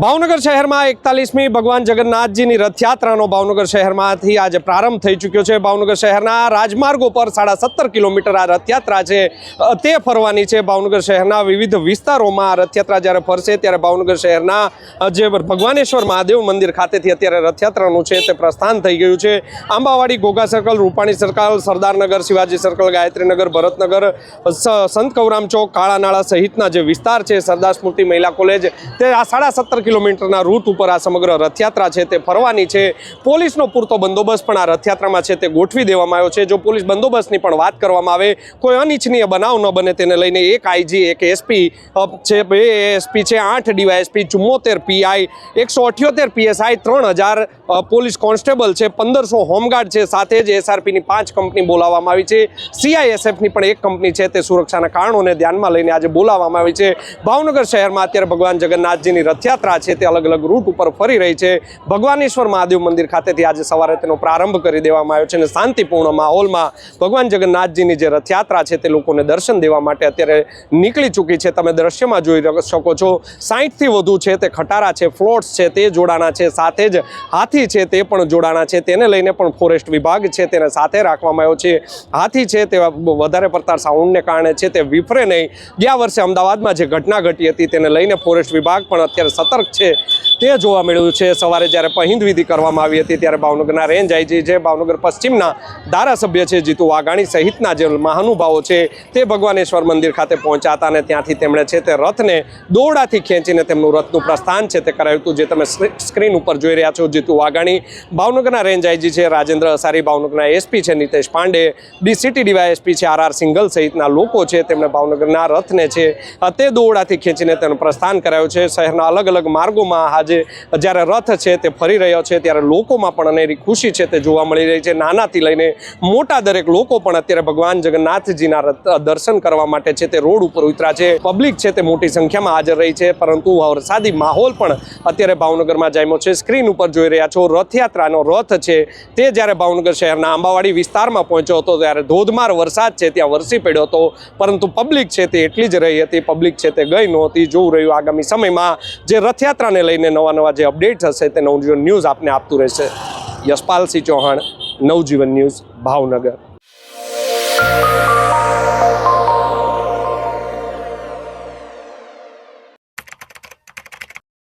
ભાવનગર શહેરમાં 41મી ભગવાન જગન્નાથજીની રથયાત્રાનો ભાવનગર શહેરમાંથી આજે પ્રારંભ થઈ ચૂક્યો છે। ભાવનગર શહેરના રાજમાર્ગો પર 17.5 કિલોમીટર આ રથયાત્રા છે તે ફરવાની છે। ભાવનગર શહેરના વિવિધ વિસ્તારોમાં આ રથયાત્રા જ્યારે ફરશે ત્યારે ભાવનગર શહેરના જે ભગવાનેશ્વર મહાદેવ મંદિર ખાતેથી અત્યારે રથયાત્રાનું છે તે પ્રસ્થાન થઈ ગયું છે। Ambawadi, Ghogha circle, Rupani circle, Sardarnagar, Shivaji circle, Gayatrinagar, Bharatnagar, Sant Kauram ચોક, કાળાનાળા સહિતના જે વિસ્તાર છે, સરદાર સ્મૃતિ મહિલા કોલેજ, તે આ 17.5 કિલોમીટરના રૂટ ઉપર આ સમગ્ર રથયાત્રા છે તે ફરવાની છે। પોલીસનો પૂરતો બંદોબસ્ત પણ આ રથયાત્રામાં છે તે ગોઠવી દેવામાં આવ્યો છે। જો પોલીસ બંદોબસ્તની પણ વાત કરવામાં આવે, કોઈ અનિચ્છનીય બનાવ ન બને તેને લઈને 1 આઈજી, 1 એસપી છે, 2 એસપી છે, 8 DYSP, 74 PI, 178 PSI, 3000 police constable છે, 1500 હોમગાર્ડ છે, સાથે જ એસઆરપીની 5 કંપની બોલાવવામાં આવી છે। સીઆઈએસએફની પણ 1 કંપની છે તે સુરક્ષાના કારણોને ધ્યાનમાં લઈને આજે બોલાવવામાં આવી છે। ભાવનગર શહેરમાં અત્યારે ભગવાન જગન્નાથજીની રથયાત્રા છે તે અલગ અલગ રૂટ ઉપર ફરી રહી છે। ભગવાનેશ્વર મહાદેવ મંદિર ખાતેથી આજે સવારે તેનો પ્રારંભ કરી દેવામાં આવ્યો છે અને શાંતિપૂર્ણ માહોલમાં ભગવાન જગન્નાથજીની જે રથયાત્રા છે તે લોકોને દર્શન દેવા માટે અત્યારે નીકળી ચૂકી છે। તમે દ્રશ્યમાં જોઈ શકો છો, 60થી વધુ છે તે ખટારા છે, ફ્લોટ્સ છે તે જોડાણા છે, સાથે જ હાથી છે તે પણ જોડાણા છે। તેને લઈને પણ ફોરેસ્ટ વિભાગ છે તેને સાથે રાખવામાં આવ્યો છે। હાથી છે તે વધારે પડતા સાઉન્ડને કારણે છે તે વિફરે નહીં। ગયા વર્ષે અમદાવાદમાં જે ઘટના ઘટી હતી તેને લઈને ફોરેસ્ટ વિભાગ પણ અત્યારે સતર્ક છે તે જોવા મળ્યું છે। સવારે જ્યારે પહિંદ વિધિ કરવામાં આવી હતી ત્યારે ભાવનગરના રેન્જ આઈજી છે, ભાવનગર પશ્ચિમના ધારાસભ્ય છે જીતુ વાઘાણી સહિતના જે મહાનુભાવો છે તે ભગવાનેશ્વર મંદિર ખાતે પહોંચ્યા હતા અને ત્યાંથી તેમણે છે તે રથને દોરડાથી ખેંચીને તેમનું રથનું પ્રસ્થાન છે તે કરાયું હતું। જે તમે સ્ક્રીન ઉપર જોઈ રહ્યા છો, જીતુ વાઘાણી ભાવનગરના રેન્જ આઈજી છે, રાજેન્દ્ર અસારી ભાવનગરના એસપી છે, નીતેશ પાંડે સિટી ડીવાયએસપી છે, આર સિંગલ સહિતના લોકો છે તેમણે ભાવનગરના રથને છે તે દોરડાથી ખેંચીને તેનું પ્રસ્થાન કરાયું છે। શહેરના અલગ અલગ માર્ગોમાં આજે જ્યારે રથ છે તે ફરી રહ્યો છે ત્યારે લોકોમાં પણ અનેરી ખુશી છે તે જોવા મળી રહી છે। નાનાથી લઈને મોટા દરેક લોકો પણ અત્યારે ભગવાન જગન્નાથજીના દર્શન કરવા માટે છે તે રોડ ઉપર ઉતર્યા છે। પબ્લિક છે તે મોટી સંખ્યામાં હાજર રહી છે, પરંતુ વરસાદી માહોલ પણ અત્યારે ભાવનગરમાં જામ્યો છે। સ્ક્રીન ઉપર જોઈ રહ્યા છો, રથયાત્રાનો રથ છે તે જ્યારે ભાવનગર શહેરના આંબાવાડી વિસ્તારમાં પહોંચ્યો હતો ત્યારે ધોધમાર વરસાદ છે ત્યાં વરસી પડ્યો હતો, પરંતુ પબ્લિક છે તે એટલી જ રહી હતી, પબ્લિક છે તે ગઈ નહોતી। જોવું રહ્યું આગામી સમયમાં જે રથયાત્રાને લઈને નવા જે અપડેટ હશે તે નવજીવન ન્યૂઝ આપને આપતું રહેશે। યશપાલસિંહ ચૌહાણ, નવજીવન ન્યૂઝ, ભાવનગર।